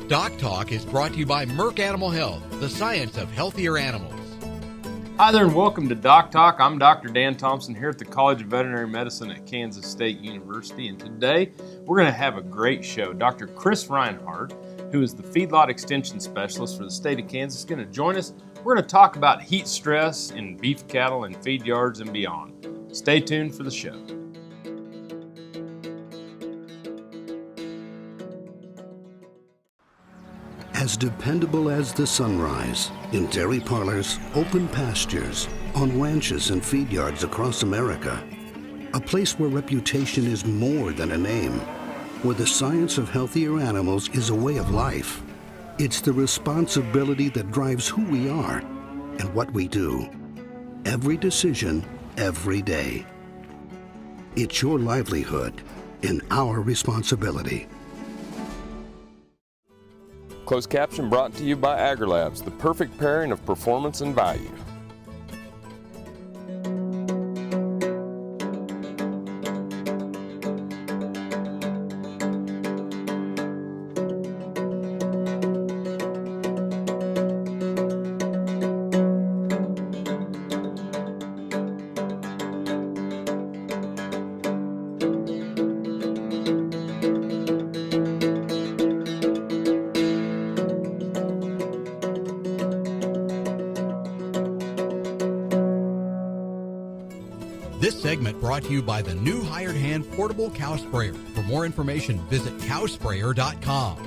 DocTalk is brought to you by Merck Animal Health, the science of healthier animals. Hi there and welcome to DocTalk. I'm Dr. Dan Thomson here at the College of Veterinary Medicine at Kansas State University, and today we're going to have a great show. Dr. Chris Reinhardt, who is the Feedlot Extension Specialist for the state of Kansas, is going to join us. We're going to talk about heat stress in beef cattle and feed yards and beyond. Stay tuned for the show. As dependable as the sunrise, in dairy parlors, open pastures, on ranches and feed yards across America. A place where reputation is more than a name, where the science of healthier animals is a way of life. It's the responsibility that drives who we are and what we do. Every decision, every day. It's your livelihood and our responsibility. Closed caption brought to you by AgriLabs, the perfect pairing of performance and value. This segment brought to you by the new Hired Hand Portable Cow Sprayer. For more information, visit cowsprayer.com.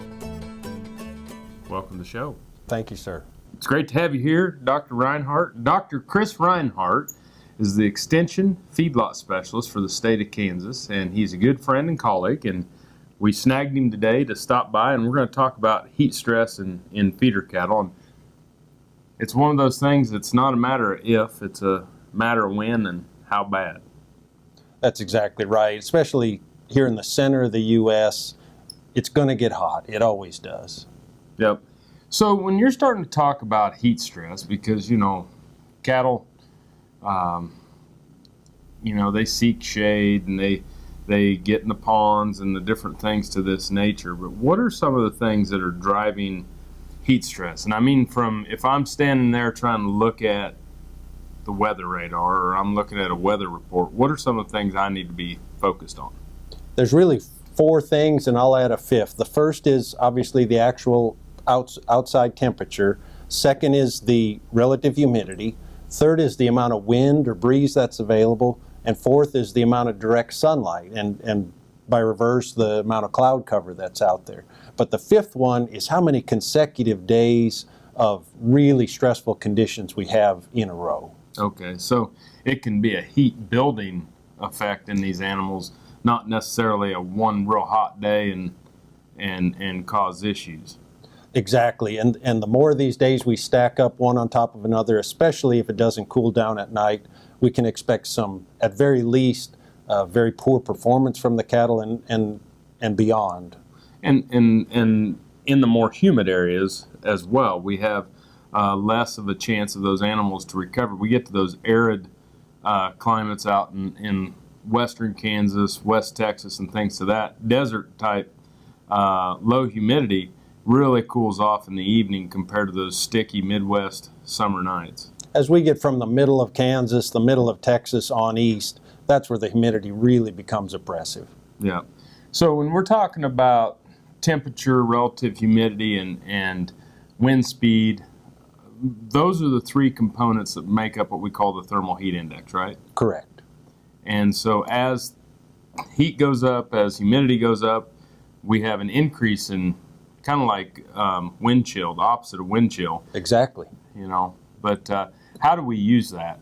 Welcome to the show. Thank you, sir. It's great to have you here, Dr. Reinhardt. Dr. Chris Reinhardt is the Extension Feedlot Specialist for the state of Kansas, and he's a good friend and colleague, and we snagged him today to stop by, and we're going to talk about heat stress in feeder cattle. And it's one of those things that's not a matter of if, it's a matter of when and how bad. That's exactly right. Especially here in the center of the U.S., it's going to get hot. It always does. Yep. So when you're starting to talk about heat stress, because, cattle, they seek shade and they get in the ponds and the different things to this nature. But what are some of the things that are driving heat stress? And I mean, if I'm standing there trying to look at the weather radar, or I'm looking at a weather report, what are some of the things I need to be focused on? There's really four things, and I'll add a fifth. The first is obviously the actual outside temperature. Second is the relative humidity. Third is the amount of wind or breeze that's available. And fourth is the amount of direct sunlight, and by reverse, the amount of cloud cover that's out there. But the fifth one is how many consecutive days of really stressful conditions we have in a row. Okay, so it can be a heat building effect in these animals, not necessarily a one real hot day and cause issues. Exactly, and the more of these days we stack up one on top of another, especially if it doesn't cool down at night, we can expect some, at very least, very poor performance from the cattle and beyond. And in the more humid areas as well, we have less of a chance of those animals to recover. We get to those arid climates out in western Kansas, West Texas, and things to that. Desert type low humidity really cools off in the evening compared to those sticky Midwest summer nights. As we get from the middle of Kansas, the middle of Texas on east, that's where the humidity really becomes oppressive. Yeah. So when we're talking about temperature, relative humidity, and wind speed, those are the three components that make up what we call the thermal heat index, right? Correct. And so as heat goes up, as humidity goes up, we have an increase in kind of like wind chill, the opposite of wind chill. Exactly. But how do we use that?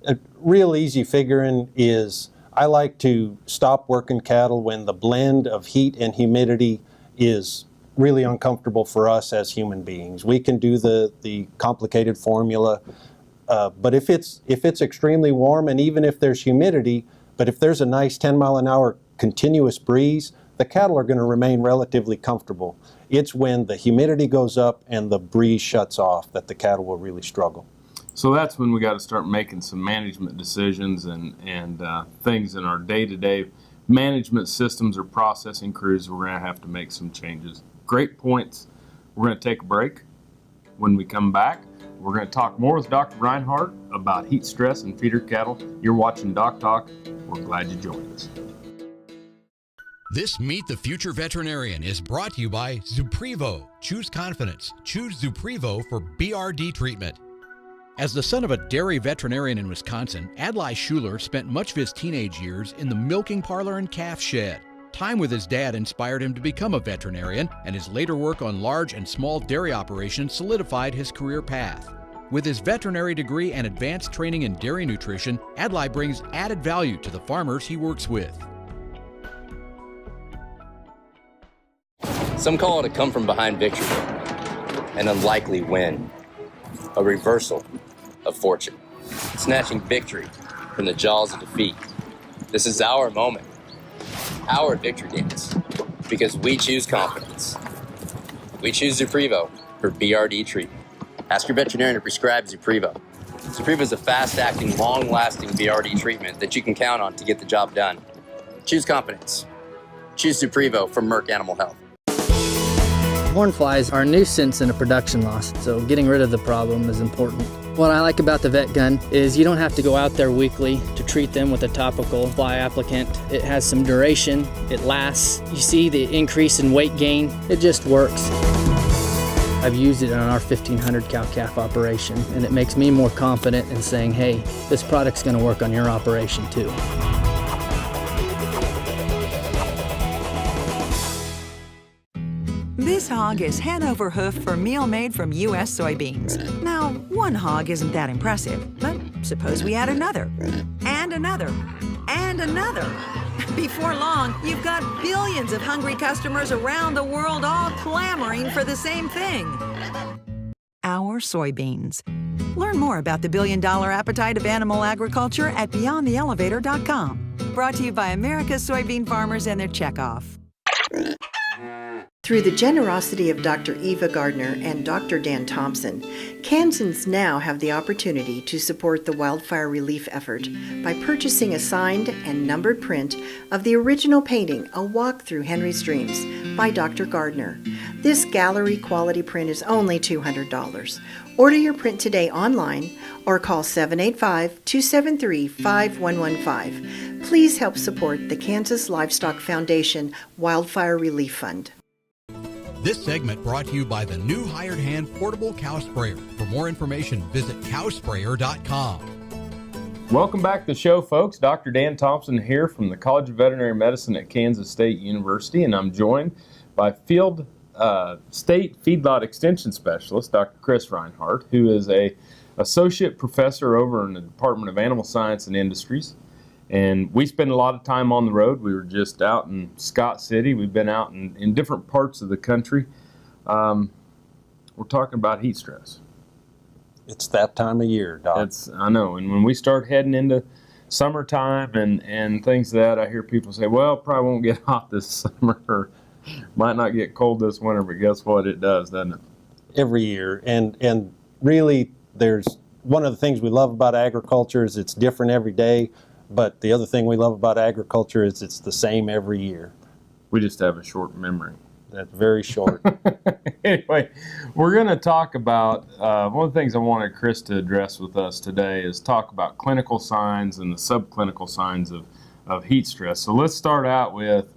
A real easy figuring is I like to stop working cattle when the blend of heat and humidity is really uncomfortable for us as human beings. We can do the complicated formula, but if it's extremely warm, and even if there's humidity, but if there's a nice 10-mile-an-hour continuous breeze, the cattle are going to remain relatively comfortable. It's when the humidity goes up and the breeze shuts off that the cattle will really struggle. So that's when we got to start making some management decisions and things in our day-to-day management systems or processing crews. We're going to have to make some changes. great points. We're going to take a break. When we come back, we're going to talk more with Dr. Reinhardt about heat stress and feeder cattle. You're watching DocTalk. We're glad you joined us. This Meet the Future Veterinarian is brought to you by Zuprevo. Choose confidence. Choose Zuprevo for BRD treatment. As the son of a dairy veterinarian in Wisconsin, Adlai Schuler spent much of his teenage years in the milking parlor and calf shed. Time with his dad inspired him to become a veterinarian, and his later work on large and small dairy operations solidified his career path. With his veterinary degree and advanced training in dairy nutrition, Adlai brings added value to the farmers he works with. Some call it a come-from-behind victory, an unlikely win, a reversal of fortune, snatching victory from the jaws of defeat. This is our moment, our victory dance, because we choose confidence. We choose Zuprevo for BRD treatment. Ask your veterinarian to prescribe Zuprevo. Zuprevo is a fast-acting, long-lasting BRD treatment that you can count on to get the job done. Choose confidence. Choose Zuprevo from Merck Animal Health. Horn flies are a nuisance and a production loss, so getting rid of the problem is important. What I like about the vet gun is you don't have to go out there weekly to treat them with a topical fly applicant. It has some duration, it lasts. You see the increase in weight gain, it just works. I've used it on our 1,500 cow-calf operation, and it makes me more confident in saying, hey, this product's gonna work on your operation too. This hog is head over hoof for meal made from U.S. soybeans. Now, one hog isn't that impressive, but suppose we add another, and another, and another. Before long, you've got billions of hungry customers around the world all clamoring for the same thing. Our soybeans. Learn more about the billion-dollar appetite of animal agriculture at BeyondTheElevator.com. Brought to you by America's soybean farmers and their checkoff. Through the generosity of Dr. Eva Gardner and Dr. Dan Thomson, Kansans now have the opportunity to support the wildfire relief effort by purchasing a signed and numbered print of the original painting, A Walk Through Henry's Dreams, by Dr. Gardner. This gallery quality print is only $200. Order your print today online or call 785-273-5115. Please help support the Kansas Livestock Foundation Wildfire Relief Fund. This segment brought to you by the new Hired Hand Portable Cow Sprayer. For more information, visit cowsprayer.com. Welcome back to the show, folks. Dr. Dan Thomson here from the College of Veterinary Medicine at Kansas State University, and I'm joined by State Feedlot Extension Specialist, Dr. Chris Reinhardt, who is a associate professor over in the Department of Animal Science and Industries. And we spend a lot of time on the road. We were just out in Scott City. We've been out in different parts of the country. We're talking about heat stress. It's that time of year, Doc. I know. And when we start heading into summertime and things like that, I hear people say, well, it probably won't get hot this summer or might not get cold this winter, but guess what? It does, doesn't it? Every year. And really, there's one of the things we love about agriculture is it's different every day. But the other thing we love about agriculture is it's the same every year. We just have a short memory. That's very short. Anyway, we're going to talk about, one of the things I wanted Chris to address with us today is talk about clinical signs and the subclinical signs of heat stress. So let's start out with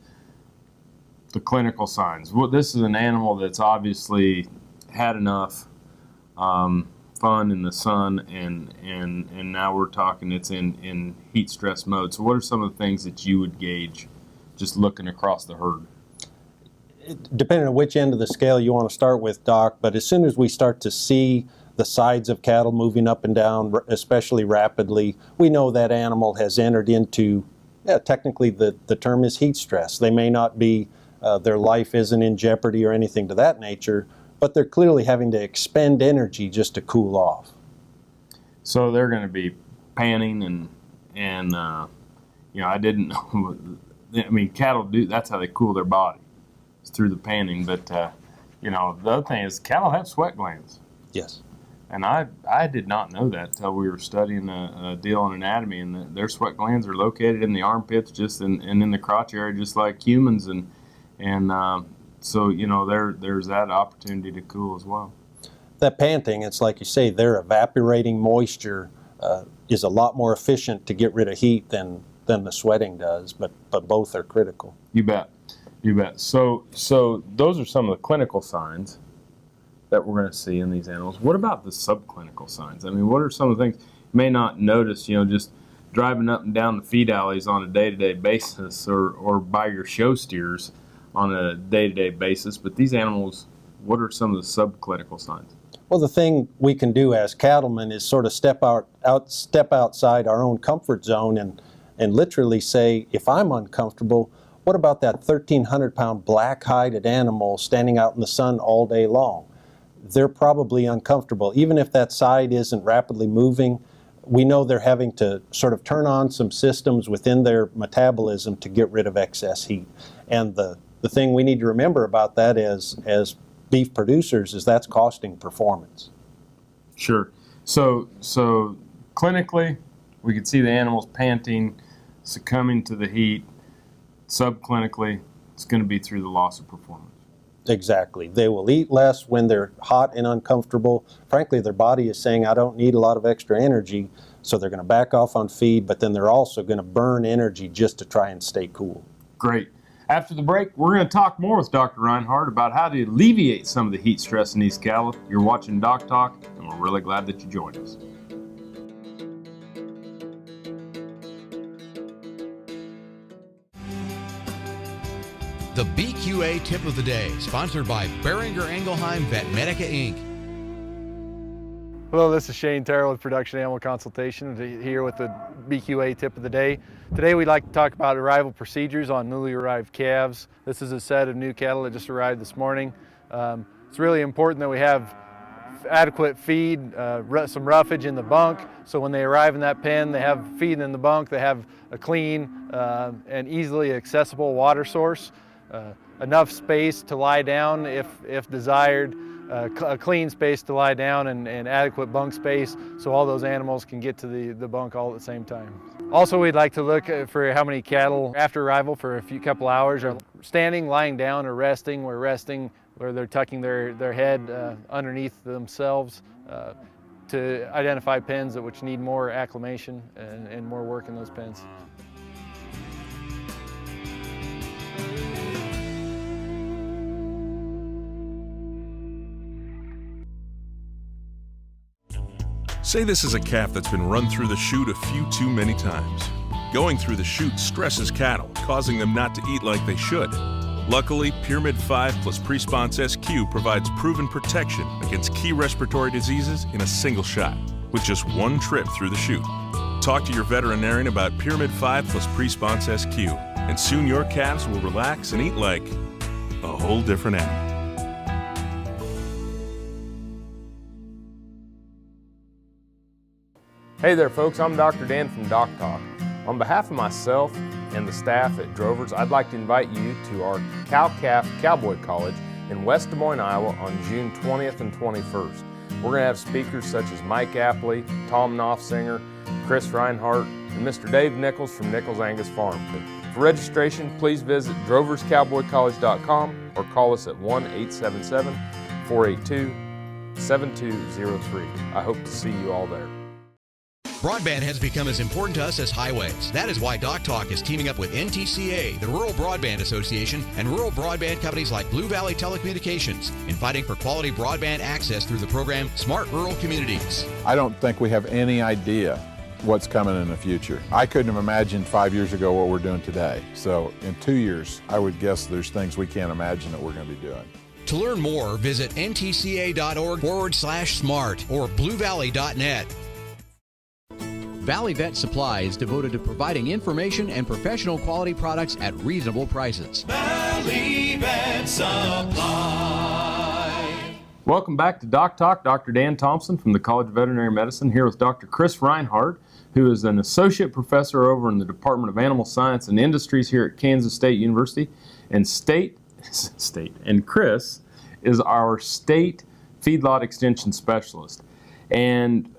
the clinical signs. Well, this is an animal that's obviously had enough fun in the sun, and now we're talking it's in heat stress mode. So what are some of the things that you would gauge just looking across the herd? Depending on which end of the scale you want to start with, Doc, but as soon as we start to see the sides of cattle moving up and down, especially rapidly, we know that animal has entered into, technically the term is heat stress. They may not be, their life isn't in jeopardy or anything to that nature, but they're clearly having to expend energy just to cool off. So they're going to be panning and I didn't know. I mean, cattle do. That's how they cool their body, it's through the panning. But the other thing is cattle have sweat glands. Yes. And I did not know that until we were studying a deal on anatomy, and their sweat glands are located in the armpits, just in the crotch area, just like humans, and So there's that opportunity to cool as well. That panting, it's like you say, they're evaporating moisture is a lot more efficient to get rid of heat than the sweating does, but both are critical. You bet. So those are some of the clinical signs that we're going to see in these animals. What about the subclinical signs? I mean, what are some of the things you may not notice, just driving up and down the feed alleys on a day-to-day basis or by your show steers on a day-to-day basis, but these animals, what are some of the subclinical signs? Well, the thing we can do as cattlemen is sort of step outside our own comfort zone and literally say, if I'm uncomfortable, what about that 1,300-pound black-hided animal standing out in the sun all day long? They're probably uncomfortable. Even if that side isn't rapidly moving, we know they're having to sort of turn on some systems within their metabolism to get rid of excess heat. And the thing we need to remember about that as beef producers is that's costing performance. Sure. So clinically, we could see the animals panting, succumbing to the heat. Subclinically, it's going to be through the loss of performance. Exactly. They will eat less when they're hot and uncomfortable. Frankly, their body is saying, I don't need a lot of extra energy, so they're going to back off on feed, but then they're also going to burn energy just to try and stay cool. Great. After the break, we're going to talk more with Dr. Reinhardt about how to alleviate some of the heat stress in these cattle. You're watching DocTalk, and we're really glad that you joined us. The BQA Tip of the Day, sponsored by Beringer Engelheim Vetmedica, Inc. Hello, this is Shane Terrell with Production Animal Consultation here with the BQA Tip of the Day. Today we'd like to talk about arrival procedures on newly arrived calves. This is a set of new cattle that just arrived this morning. It's really important that we have adequate feed, some roughage in the bunk, so when they arrive in that pen they have feed in the bunk, they have a clean and easily accessible water source, enough space to lie down if desired, a clean space to lie down and adequate bunk space so all those animals can get to the bunk all at the same time. Also, we'd like to look for how many cattle after arrival for a couple hours are standing, lying down, or resting. We're resting where they're tucking their head underneath themselves to identify pens which need more acclimation and more work in those pens. Say this is a calf that's been run through the chute a few too many times. Going through the chute stresses cattle, causing them not to eat like they should. Luckily, Pyramid 5 plus Presponse SQ provides proven protection against key respiratory diseases in a single shot, with just one trip through the chute. Talk to your veterinarian about Pyramid 5 plus Presponse SQ, and soon your calves will relax and eat like a whole different animal. Hey there folks, I'm Dr. Dan from DocTalk. On behalf of myself and the staff at Drovers, I'd like to invite you to our Cow-Calf Cowboy College in West Des Moines, Iowa on June 20th and 21st. We're going to have speakers such as Mike Apley, Tom Knopfsinger, Chris Reinhardt, and Mr. Dave Nichols from Nichols Angus Farm. For registration, please visit droverscowboycollege.com or call us at 1-877-482-7203. I hope to see you all there. Broadband has become as important to us as highways. That is why DocTalk is teaming up with NTCA, the Rural Broadband Association, and rural broadband companies like Blue Valley Telecommunications in fighting for quality broadband access through the program Smart Rural Communities. I don't think we have any idea what's coming in the future. I couldn't have imagined 5 years ago what we're doing today. So in 2 years, I would guess there's things we can't imagine that we're going to be doing. To learn more, visit ntca.org/smart or bluevalley.net. Valley Vet Supply is devoted to providing information and professional quality products at reasonable prices. Valley Vet Supply. Welcome back to DocTalk. Dr. Dan Thomson from the College of Veterinary Medicine here with Dr. Chris Reinhardt, who is an associate professor over in the Department of Animal Science and Industries here at Kansas State University. And Chris is our state Feedlot Extension Specialist. And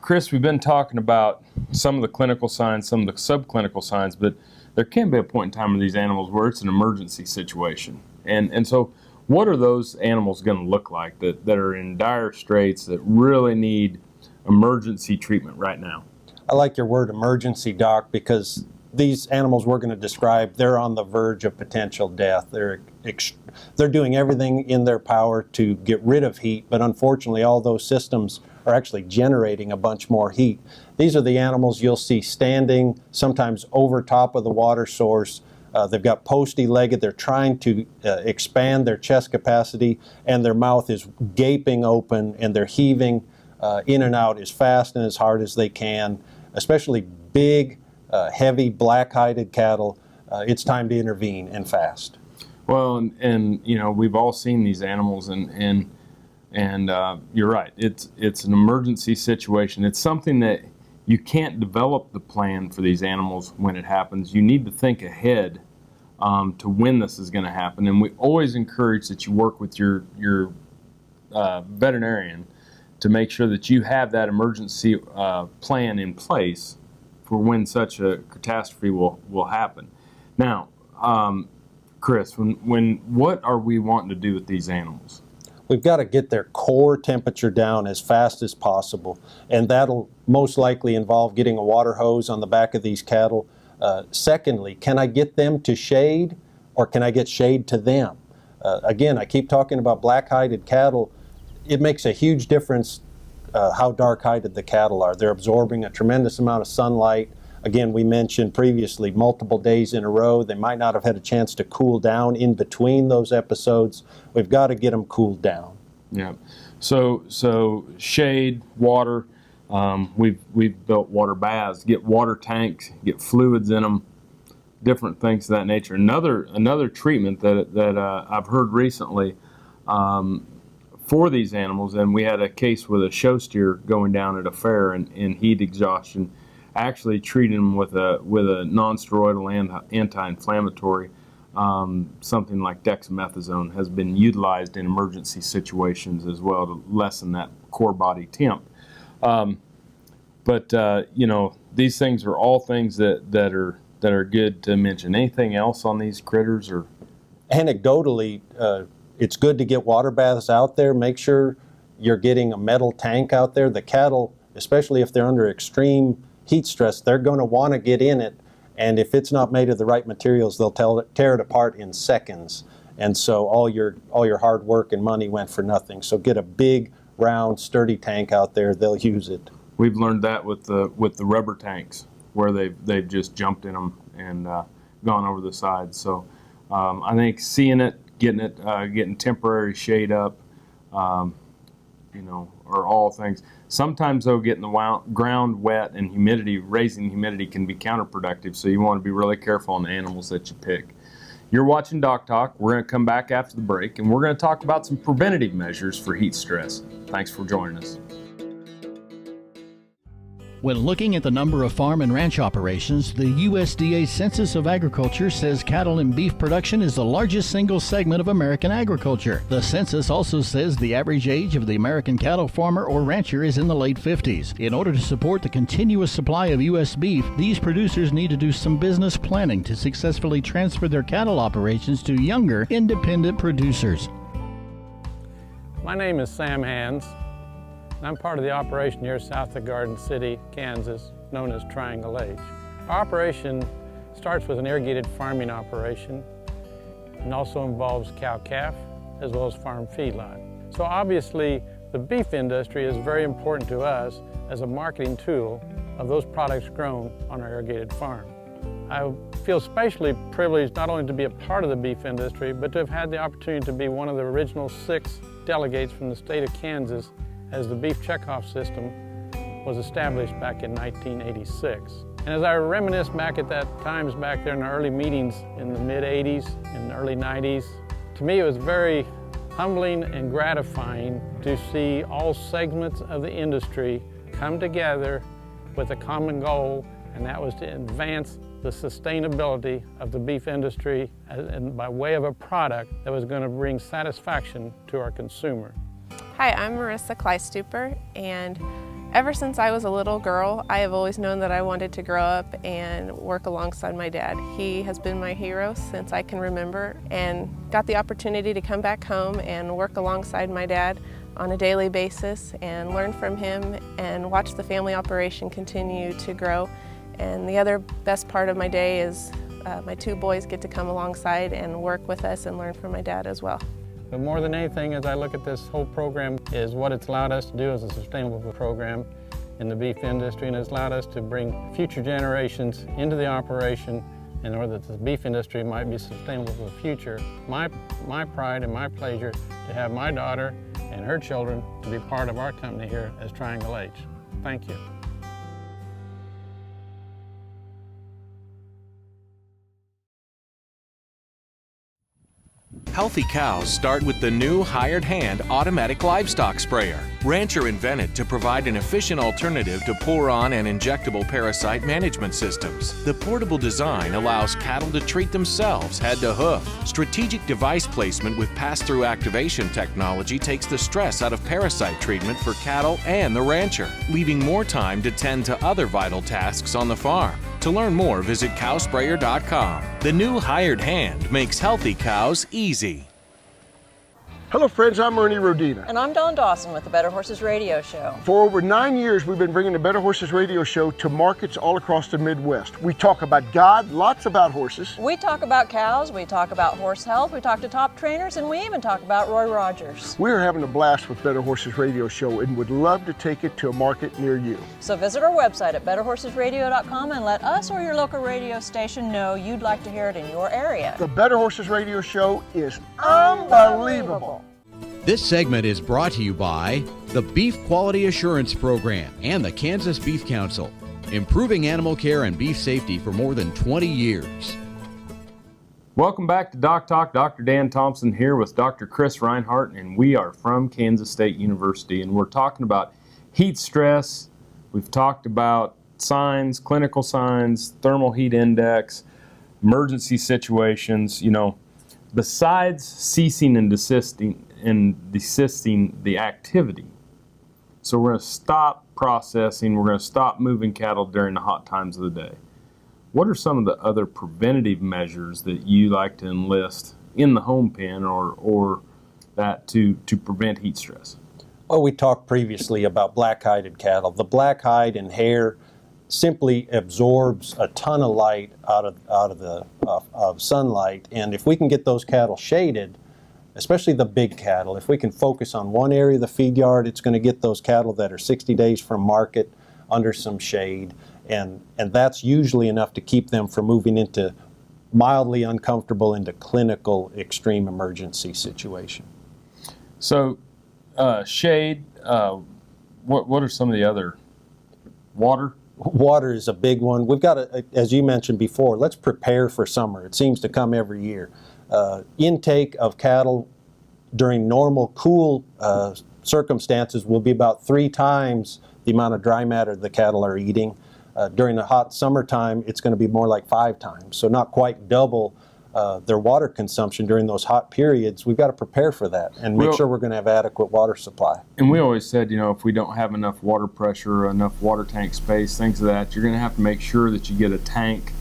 Chris, we've been talking about some of the clinical signs, some of the subclinical signs, but there can be a point in time with these animals where it's an emergency situation. And so what are those animals going to look like that are in dire straits, that really need emergency treatment right now? I like your word emergency, Doc, because these animals we're going to describe, they're on the verge of potential death. They're doing everything in their power to get rid of heat, but unfortunately all those systems are actually generating a bunch more heat. These are the animals you'll see standing sometimes over top of the water source. They've got posty-legged. They're trying to expand their chest capacity, and their mouth is gaping open, and they're heaving in and out as fast and as hard as they can, especially big, heavy, black-hided cattle. It's time to intervene, and fast. Well, and you know, we've all seen these animals, and you're right. It's an emergency situation. It's something that you can't develop the plan for these animals when it happens. You need to think ahead to when this is going to happen, and we always encourage that you work with your veterinarian to make sure that you have that emergency plan in place for when such a catastrophe will happen. Now, Chris, what are we wanting to do with these animals? We've got to get their core temperature down as fast as possible, and that'll most likely involve getting a water hose on the back of these cattle. Secondly, can I get them to shade, or can I get shade to them? Again, I keep talking about black-hided cattle. It makes a huge difference how dark-hided the cattle are. They're absorbing a tremendous amount of sunlight. Again, we mentioned previously multiple days in a row. They might not have had a chance to cool down in between those episodes. We've got to get them cooled down. Yeah. So shade, water. We've built water baths, get water tanks, get fluids in them, different things of that nature. Another treatment that I've heard recently for these animals, and we had a case with a show steer going down at a fair in heat exhaustion, actually treating them with a non-steroidal and anti-inflammatory. Something like dexamethasone has been utilized in emergency situations as well to lessen that core body temp. But you know, these things are all things that are good to mention. Anything else on these critters? Or anecdotally, it's good to get water baths out there. Make sure you're getting a metal tank out there. The cattle, especially if they're under extreme heat stress, they're going to want to get in it. And if it's not made of the right materials, they'll tear it apart in seconds. And so all your hard work and money went for nothing. So get a big, round, sturdy tank out there. They'll use it. We've learned that with the rubber tanks, where they've just jumped in them and gone over the sides. So I think seeing it, getting temporary shade up, you know, are all things. Sometimes, though, getting the ground wet and humidity, raising humidity, can be counterproductive, so you want to be really careful on the animals that you pick. You're watching DocTalk. We're going to come back after the break, and we're going to talk about some preventative measures for heat stress. Thanks for joining us. When looking at the number of farm and ranch operations, the USDA Census of Agriculture says cattle and beef production is the largest single segment of American agriculture. The census also says the average age of the American cattle farmer or rancher is in the late 50s. In order to support the continuous supply of U.S. beef, these producers need to do some business planning to successfully transfer their cattle operations to younger, independent producers. My name is Sam Hands. I'm part of the operation here south of Garden City, Kansas, known as Triangle H. Our operation starts with an irrigated farming operation and also involves cow-calf as well as farm feedlot. So obviously the beef industry is very important to us as a marketing tool of those products grown on our irrigated farm. I feel especially privileged not only to be a part of the beef industry, but to have had the opportunity to be one of the original 6 delegates from the state of Kansas as the beef checkoff system was established back in 1986. And as I reminisce back at that times back there in the early meetings in the mid-80s and early 90s, to me it was very humbling and gratifying to see all segments of the industry come together with a common goal, and that was to advance the sustainability of the beef industry and by way of a product that was going to bring satisfaction to our consumer. Hi, I'm Marissa Kleistuper, and Ever since I was a little girl, I have always known that I wanted to grow up and work alongside my dad. He has been my hero since I can remember, and got the opportunity to come back home and work alongside my dad on a daily basis and learn from him and watch the family operation continue to grow. And the other best part of my day is my two boys get to come alongside and work with us and learn from my dad as well. But more than anything, as I look at this whole program, is what it's allowed us to do as a sustainable program in the beef industry, and it's allowed us to bring future generations into the operation in order that the beef industry might be sustainable for the future. My pride and my pleasure to have my daughter and her children to be part of our company here as Triangle H. Thank you. Healthy cows start with the new hired hand automatic livestock sprayer. Rancher invented to provide an efficient alternative to pour-on and injectable parasite management systems. The portable design allows cattle to treat themselves head to hoof. Strategic device placement with pass-through activation technology takes the stress out of parasite treatment for cattle and the rancher, leaving more time to tend to other vital tasks on the farm. To learn more, visit cowsprayer.com. The new hired hand makes healthy cows easy. Hello friends, I'm Ernie Rodina. And I'm Dawn Dawson with the Better Horses Radio Show. For over 9 years, we've been bringing the Better Horses Radio Show to markets all across the Midwest. We talk about God, lots about horses. We talk about cows, we talk about horse health, we talk to top trainers, and we even talk about Roy Rogers. We're having a blast with Better Horses Radio Show and would love to take it to a market near you. So visit our website at betterhorsesradio.com and let us or your local radio station know you'd like to hear it in your area. The Better Horses Radio Show is unbelievable. This segment is brought to you by the Beef Quality Assurance Program and the Kansas Beef Council, improving animal care and beef safety for more than 20 years. Welcome back to DocTalk. Dr. Dan Thomson here with Dr. Chris Reinhardt, and we are from Kansas State University, and we're talking about heat stress. We've talked about signs, clinical signs, thermal heat index, emergency situations. You know, besides ceasing and desisting the activity. So we're going to stop processing, we're going to stop moving cattle during the hot times of the day. What are some of the other preventative measures that you like to enlist in the home pen or that to prevent heat stress? Well, we talked previously about black-hided cattle. The black hide and hair simply absorbs a ton of light out of sunlight, and if we can get those cattle shaded, especially the big cattle, if we can focus on one area of the feed yard, it's going to get those cattle that are 60 days from market under some shade, and that's usually enough to keep them from moving into mildly uncomfortable into clinical extreme emergency situation. So shade, what are some of the other? Water? Water is a big one. We've got to, as you mentioned before, let's prepare for summer. It seems to come every year. Intake of cattle during normal cool circumstances will be about 3 times the amount of dry matter the cattle are eating. During the hot summertime, it's going to be more like 5 times, so not quite double their water consumption during those hot periods. We've got to prepare for that and make sure we're going to have adequate water supply. And we always said, you know, if we don't have enough water pressure, enough water tank space, things of that, you're going to have to make sure that you get a tank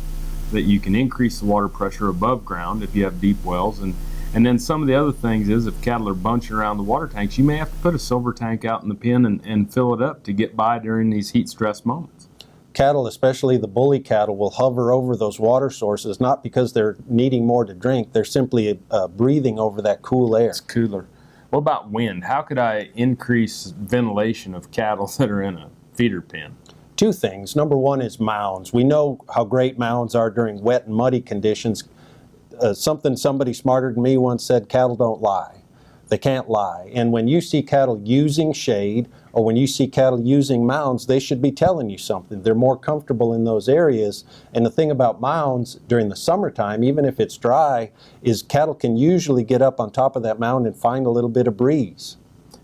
that you can increase the water pressure above ground if you have deep wells. And then some of the other things is if cattle are bunching around the water tanks, you may have to put a silver tank out in the pen and fill it up to get by during these heat stress moments. Cattle, especially the bully cattle, will hover over those water sources, not because they're needing more to drink, they're simply breathing over that cool air. It's cooler. What about wind? How could I increase ventilation of cattle that are in a feeder pen? 2 things. Number 1 is mounds. We know how great mounds are during wet and muddy conditions. Somebody smarter than me once said, cattle don't lie. They can't lie. And when you see cattle using shade or when you see cattle using mounds, they should be telling you something. They're more comfortable in those areas. And the thing about mounds during the summertime, even if it's dry, is cattle can usually get up on top of that mound and find a little bit of breeze.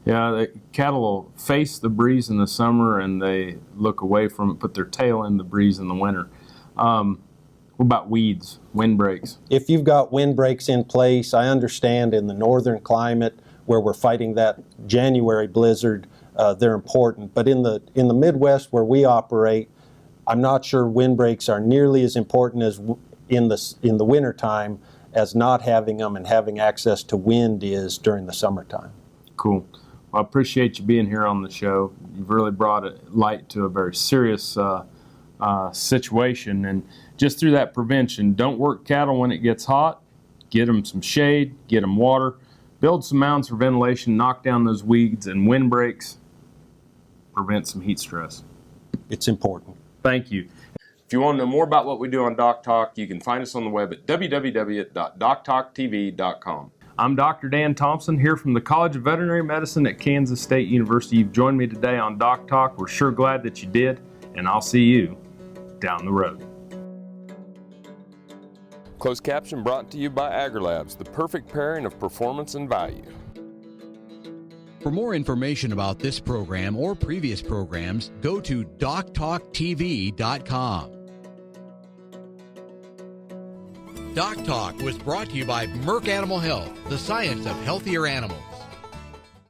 Yeah, the cattle will face the breeze in the summer and they look away from it, put their tail in the breeze in the winter. What about weeds, windbreaks? If you've got windbreaks in place, I understand in the northern climate where we're fighting that January blizzard, they're important. But in the Midwest where we operate, I'm not sure windbreaks are nearly as important as in the wintertime as not having them and having access to wind is during the summertime. Cool. Well, I appreciate you being here on the show. You've really brought a light to a very serious situation. And just through that prevention, don't work cattle when it gets hot. Get them some shade, get them water, build some mounds for ventilation, knock down those weeds and windbreaks, prevent some heat stress. It's important. Thank you. If you want to know more about what we do on DocTalk, you can find us on the web at www.doctalktv.com. I'm Dr. Dan Thomson here from the College of Veterinary Medicine at Kansas State University. You've joined me today on DocTalk. We're sure glad that you did, and I'll see you down the road. Closed caption brought to you by AgriLabs, the perfect pairing of performance and value. For more information about this program or previous programs, go to DocTalkTV.com. DocTalk was brought to you by Merck Animal Health, the science of healthier animals.